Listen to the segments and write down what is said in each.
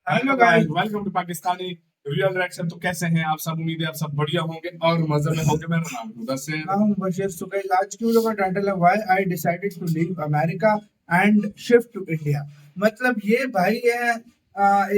Hello guys, welcome to Pakistani real reaction. तो कैसे हैं आप सब? उम्मीद है आप सब बढ़िया होंगे और मजे में होंगे। मेरा नाम है मुदस्सिर। नाम बशीर सुकैल। आज की वीडियो का टाइटल है why I decided to leave America and shift to India. मतलब ये भाई है,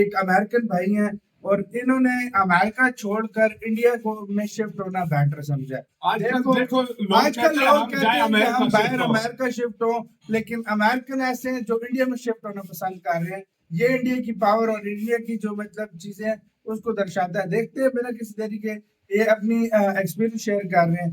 एक अमेरिकन भाई हैं और इन्होंने अमेरिका छोड़कर इंडिया को में शिफ्ट होना बेटर समझा। देखो आजकल लोग कहते हैं कि हम बाहर अमेरिका अमेरिका शिफ्ट हो, लेकिन अमेरिकन ऐसे हैं जो इंडिया में शिफ्ट होना पसंद कर रहे हैं। ये इंडिया की पावर और इंडिया की जो मतलब चीजें हैं उसको दर्शाता है। देखते हैं बिना किसी तरीके ये अपनी एक्सपीरियंस शेयर कर रहे हैं।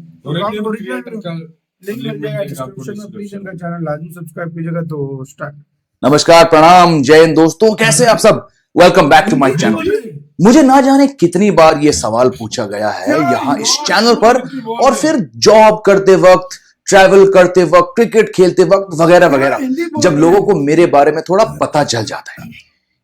लिंक मिल जाएगा डिस्क्रिप्शन में। प्लीज इनका चैनल लाजमी सब्सक्राइब कीजिएगा। तो स्टार्ट। नमस्कार, प्रणाम, जय हिंद दोस्तों, कैसे आप सब? Welcome back to my channel. मुझे ना जाने कितनी बार ये सवाल पूछा गया है यहाँ इस चैनल पर, और फिर जॉब करते वक्त, ट्रैवल करते वक्त, क्रिकेट खेलते वक्त वगैरह वगैरह, जब लोगों को मेरे बारे में थोड़ा पता चल जाता है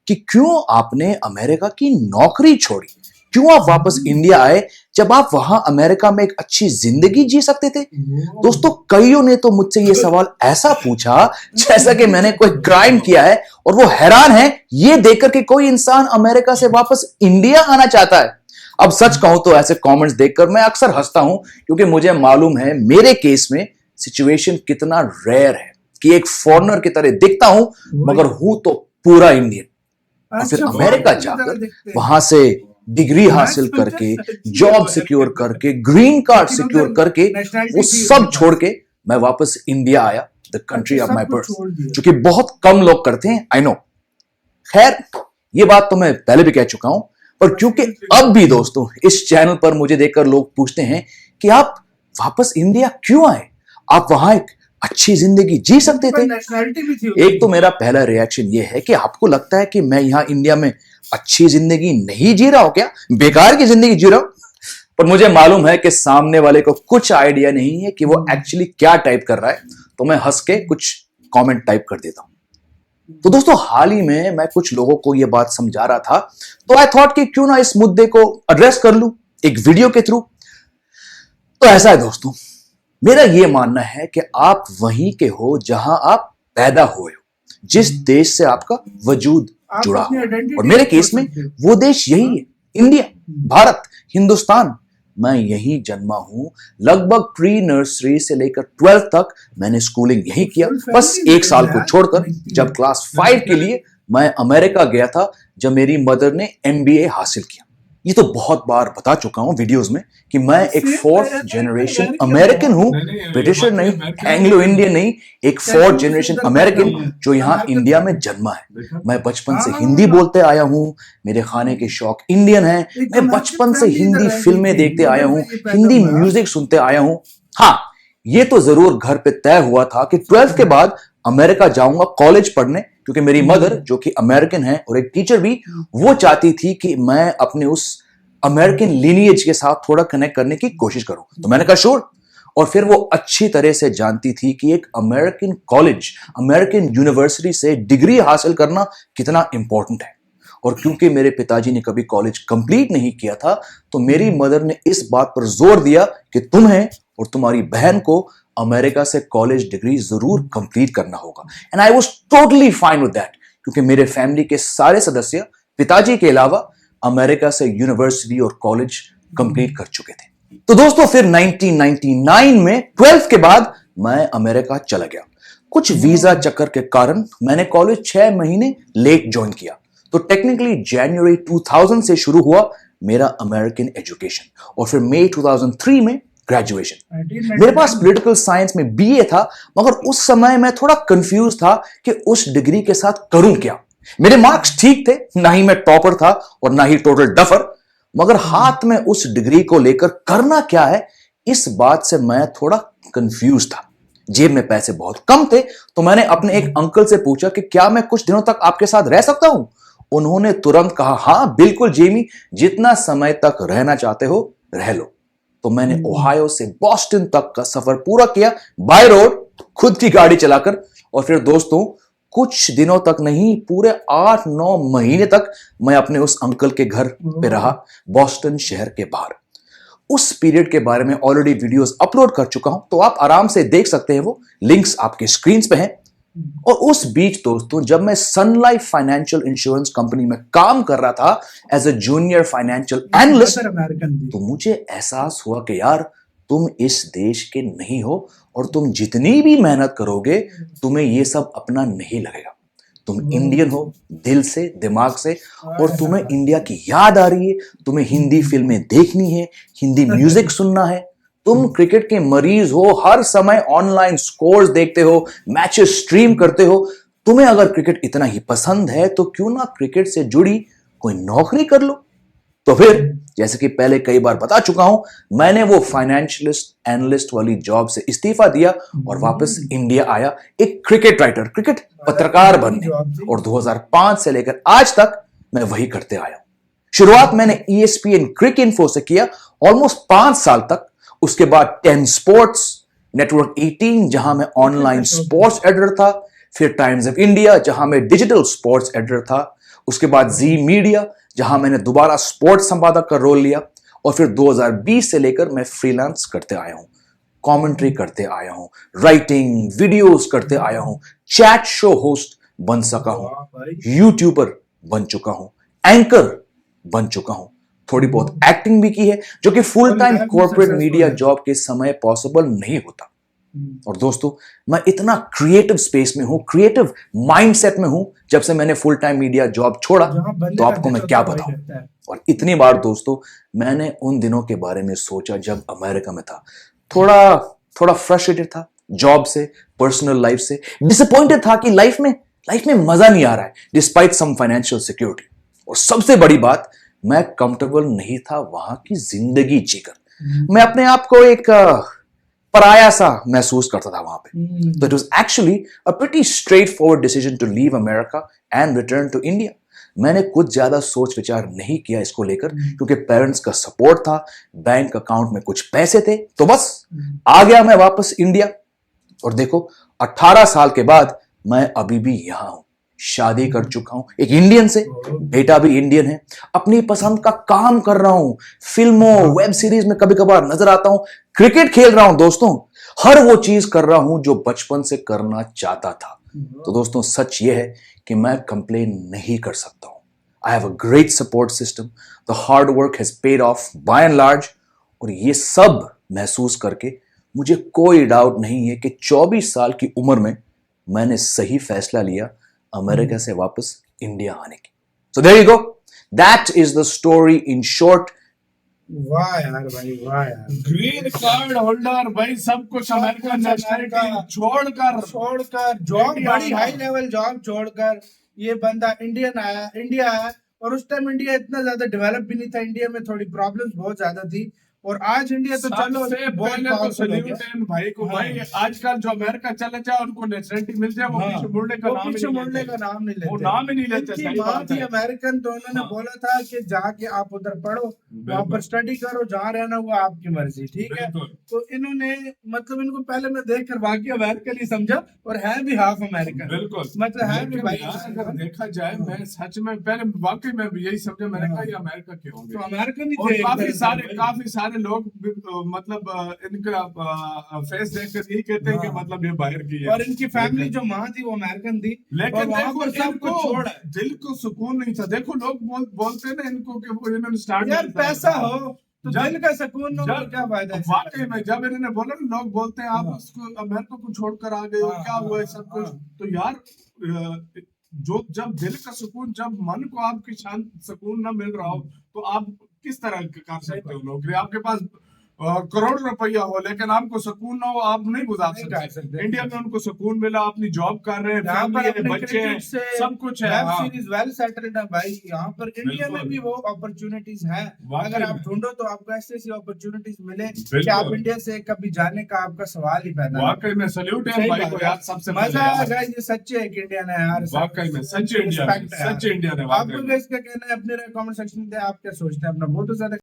कि क्यों आपने अमेरिका की नौकरी छोड़ी, क्यों आप वापस इंडिया आए जब आप वहां अमेरिका में एक अच्छी जिंदगी जी सकते थे। दोस्तों, कईयों ने तो मुझसे ये सवाल ऐसा पूछा जैसा कि मैंने कोई क्राइम किया है, और वो हैरान है ये देखकर कि कोई इंसान अमेरिका से वापस इंडिया आना चाहता है। अब सच कहूं तो ऐसे कमेंट्स देखकर मैं अक्सर हंसता हूं, क्योंकि मुझे मालूम है मेरे केस में सिचुएशन कितना रेयर है कि एक फॉरेनर की तरह दिखता हूं मगर हूं तो पूरा इंडियन। और फिर अमेरिका जाकर वहां से डिग्री हासिल करके, जॉब सिक्योर करके, ग्रीन कार्ड सिक्योर करके, वो सब छोड़ के मैं वापस इंडिया आया, the country of my birth, जो कि बहुत कम लोग करते हैं, आई नो। खैर, ये बात तो मैं पहले भी कह चुका हूं, पर क्योंकि अब भी दोस्तों इस चैनल पर मुझे देखकर लोग पूछते हैं कि आप वापस इंडिया क्यों आए, आप वहां एक अच्छी जिंदगी जी सकते थे। एक तो मेरा पहला रिएक्शन ये है कि आपको लगता है कि मैं यहां इंडिया में अच्छी जिंदगी नहीं जी रहा हूं क्या, बेकार की जिंदगी जी रहा हूं? पर मुझे मालूम है कि सामने वाले को कुछ आइडिया नहीं है कि वो एक्चुअली क्या टाइप कर रहा है, तो मैं हंस के कुछ कमेंट टाइप कर देता हूं। तो दोस्तों, हाल ही में मैं कुछ लोगों को यह बात समझा रहा था, तो आई थॉट कि क्यों ना इस मुद्दे को एड्रेस कर लूं एक वीडियो के थ्रू। तो ऐसा है दोस्तों, मेरा यह मानना है कि आप वहीं के हो जहां आप पैदा हुए हो, जिस देश से आपका वजूद जुड़ा हो, और मेरे केस में वो देश यही है, इंडिया, भारत, हिंदुस्तान। मैं यहीं जन्मा हूं। लगभग प्री नर्सरी से लेकर 12th तक मैंने स्कूलिंग यहीं किया, बस एक साल को छोड़कर जब क्लास 5 के लिए मैं अमेरिका गया था, जब मेरी मदर ने MBA हासिल किया। ये तो बहुत बार बता चुका हूं वीडियोस में कि मैं एक 4th जनरेशन अमेरिकन हूं, ब्रिटिशर नहीं, एंग्लो इंडियन नहीं, एक 4th जनरेशन अमेरिकन जो यहां इंडिया में जन्मा है। मैं बचपन से हिंदी बोलते आया हूं, मेरे खाने के शौक इंडियन हैं, मैं बचपन से हिंदी फिल्में देखते आया हूं, हिंदी म्यूजिक सुनते आया हूं। हाँ, ये तो जरूर घर पे तय हुआ था कि 12th के बाद अमेरिका जाऊंगा कॉलेज पढ़ने, क्योंकि मेरी मदर जो कि अमेरिकन है और एक टीचर भी, वो चाहती थी कि मैं अपने उस अमेरिकन लिनिएज के साथ थोड़ा कनेक्ट करने की कोशिश करूं। तो मैंने कहा श्योर। और फिर वो अच्छी तरह से जानती थी कि एक अमेरिकन कॉलेज, अमेरिकन यूनिवर्सिटी से डिग्री हासिल करना कितना इंपॉर्टेंट है। और क्योंकि मेरे पिताजी ने कभी कॉलेज कंप्लीट नहीं किया था, तो मेरी मदर ने इस बात पर जोर दिया कि तुम्हें और तुम्हारी बहन को अमेरिका से कॉलेज डिग्री जरूर कंप्लीट करना होगा। And I was totally fine with that, क्योंकि मेरे फैमिली के सारे सदस्य पिताजी के अलावा अमेरिका से यूनिवर्सिटी और कॉलेज कंप्लीट कर चुके थे। तो दोस्तों, फिर 1999 में 12th के बाद मैं अमेरिका चला गया। कुछ वीजा चक्कर के कारण मैंने कॉलेज 6 महीने लेट ज्वाइन किया। तो टेक्निकली जनवरी 2000 से शुरू हुआ मेरा अमेरिकन एजुकेशन, और फिर मई 2003 में ग्रेजुएशन। मेरे पास पॉलिटिकल साइंस में BA था, मगर उस समय मैं थोड़ा कंफ्यूज था कि उस डिग्री के साथ करूं क्या। मेरे मार्क्स ठीक थे, ना ही मैं टॉपर था और ना ही टोटल डफर, मगर हाथ में उस डिग्री को लेकर करना क्या है, इस बात से मैं थोड़ा कंफ्यूज था। जेब में पैसे बहुत कम थे, तो मैंने अपने एक अंकल से पूछा कि क्या मैं कुछ दिनों तक आपके साथ रह सकता हूं। उन्होंने तुरंत कहा, हाँ बिल्कुल जेमी, जितना समय तक रहना चाहते हो रह लो। तो मैंने ओहायो से बॉस्टन तक का सफर पूरा किया बाय रोड, खुद की गाड़ी चलाकर। और फिर दोस्तों, कुछ दिनों तक नहीं, पूरे 8-9 महीने तक मैं अपने उस अंकल के घर पे रहा, बॉस्टन शहर के बाहर। उस पीरियड के बारे में ऑलरेडी वीडियोस अपलोड कर चुका हूं, तो आप आराम से देख सकते हैं, वो लिंक्स आपके स्क्रीन पे हैं। और उस बीच दोस्तों जब मैं Sun Life financial insurance company में काम कर रहा था as a junior financial analyst, American भी। तो मुझे एहसास हुआ कि यार तुम इस देश के नहीं हो और तुम जितनी भी मेहनत करोगे तुम्हें ये सब अपना नहीं लगेगा। तुम इंडियन हो दिल से दिमाग से और तुम्हें इंडिया की याद आ रही है, तुम्हें हिंदी फिल्में देखनी है, हिंदी म्यूजिक सुनना है, तुम क्रिकेट के मरीज हो, हर समय ऑनलाइन स्कोर्स देखते हो, मैचेस स्ट्रीम करते हो। तुम्हें अगर क्रिकेट इतना ही पसंद है तो क्यों ना क्रिकेट से जुड़ी कोई नौकरी कर लो। तो फिर जैसे कि पहले कई बार बता चुका हूं, मैंने वो फाइनेंशियलिस्ट एनालिस्ट वाली जॉब से इस्तीफा दिया और वापस इंडिया आया एक क्रिकेट राइटर, क्रिकेट पत्रकार बनने। और 2005 से लेकर आज तक मैं वही करते आया हूं। शुरुआत मैंने ESPN क्रिक इन्फो से किया ऑलमोस्ट 5 साल तक। उसके बाद 10 स्पोर्ट्स, नेटवर्क 18 जहां मैं ऑनलाइन स्पोर्ट्स एडिटर था, फिर टाइम्स ऑफ इंडिया जहां मैं डिजिटल स्पोर्ट्स एडिटर था, उसके बाद जी मीडिया जहां मैंने दोबारा स्पोर्ट्स संपादक का रोल लिया, और फिर 2020 से लेकर मैं फ्रीलांस करते आया हूं, कमेंट्री करते आया हूं, राइटिंग वीडियोस करते आया हूं, चैट शो होस्ट बन सका हूं, यूट्यूबर बन चुका हूं, एंकर बन चुका हूं, थोड़ी बहुत एक्टिंग भी की है जो कि full time corporate media job के समय पॉसिबल नहीं होता। और दोस्तों मैं इतना क्रिएटिव स्पेस में हूं, क्रिएटिव माइंडसेट में हूं जब से मैंने फुल टाइम मीडिया जॉब छोड़ा, तो आपको मैं क्या बताऊं। और इतनी बार दोस्तों मैंने उन दिनों के बारे में सोचा जब अमेरिका में था, थोड़ा फ्रस्ट्रेटेड था जॉब से, पर्सनल लाइफ से, डिसअपॉइंटेड था कि लाइफ में मजा नहीं आ रहा है डिस्पाइट सम फाइनेंशियल सिक्योरिटी। और सबसे बड़ी बात, मैं कंफर्टेबल नहीं था वहां की जिंदगी जीकर। मैं अपने आप को एक पराया सा महसूस करता था वहां पे। तो it was actually a pretty straightforward decision to leave America and return to India. मैंने कुछ ज्यादा सोच विचार नहीं किया इसको लेकर, क्योंकि पेरेंट्स का सपोर्ट था, बैंक अकाउंट में कुछ पैसे थे, तो बस आ गया मैं वापस इंडिया। और देखो 18 साल के बाद मैं अभी भी यहां हूं, शादी कर चुका हूं एक इंडियन से, बेटा भी इंडियन है, अपनी पसंद का काम कर रहा हूं, फिल्मों वेब सीरीज में कभी कभार नजर आता हूं, क्रिकेट खेल रहा हूं दोस्तों, हर वो चीज कर रहा हूं जो बचपन से करना चाहता था। तो दोस्तों सच ये है कि मैं कंप्लेन नहीं कर सकता हूं। I have a great support system, the hard work has paid off by and large. और ये सब महसूस करके मुझे कोई डाउट नहीं है कि 24 साल की उम्र में मैंने सही फैसला लिया अमेरिका से वापस इंडिया आने की। So there you go. That is the story in short. वाह यार भाई, वाह यार। ग्रीन कार्ड होल्डर भाई, सब कुछ अमेरिकन नेशनलिटी छोड़कर जॉब, इंडिया बड़ी हाई लेवल जॉब छोड़कर ये बंदा इंडिया आया। और उस टाइम इंडिया इतना ज्यादा डेवलप भी नहीं था, इंडिया में थोड़ी प्रॉब्लम्स बहुत ज्यादा थी। और आज इंडिया तो चलो पहले तो सल्यूट है भाई को। भाई आजकल जो अमेरिका चले जाए उनको नेशनलिटी मिल जाए, वो पीछे मुड़ने का नाम नहीं लेते, वो नाम ही नहीं लेते। सही बात है। अमेरिकन तो उन्होंने बोला था कि जाके आप उधर पढ़ो, वहां पर स्टडी करो, जहाँ रहना हुआ आपकी मर्जी, ठीक है। तो इन्होंने मतलब इनको पहले मैं देखकर वाकई अमेरिकन ही समझा, और है भी हाफ अमेरिकन, बिल्कुल मतलब है भी भाई। अगर देखा जाए, मैं सच में पहले वाकई में भी यही समझा मैंने कहा ये अमेरिका के होंगे, तो अमेरिकन ही और थे। काफी सारे लोग मतलब इनका फेस देखकर यही कहते हैं कि मतलब ये बाहर की है। और इनकी फैमिली जो माँ थी वो अमेरिकन थी, लेकिन देखो सब कुछ छोड़ा, दिल को सुकून नहीं था। देखो लोग बोलते हैं ना इनको कि वो इन्होंने स्टार्ट यार पैसा हो तो दिल का सुकून हो, क्या फायदा है। वाकई में जब इन्होंने बोला ना, लोग बोलते हैं आप उसको अमेरिका को छोड़कर आ गए हो, क्या हुआ सब कुछ, तो यार जो जब दिल का सुकून, जब मन को आपकी शांत सुकून ना मिल रहा हो, तो आप किस तरह कर सकते हो नौकरी? आपके पास करोड़ रुपया हो लेकिन आपको सुकून ना हो, आप नहीं गुजार सकते। इंडिया में उनको सुकून मिला, अपनी जॉब कर रहे हैं, फैमिली है, बच्चे हैं, सब कुछ है, वेल सेटल्ड है भाई। यहाँ पर इंडिया में भी वो अपॉर्चुनिटीज हैं, अगर आप ढूंढो तो आपको ऐसी ऐसी अपॉर्चुनिटीज मिले कि आप इंडिया से कभी जाने का आपका सवाल ही पैदा। वाकई में सैल्यूट है भाई को यार, सबसे मजा आया। ये सच्चे है कि इंडिया ने यार, वाकई में सच्चे इंडिया ने। आपको इसका कहना है, अपने कमेंट सेक्शन में आप क्या सोचते हैं, अपना बहुत ज्यादा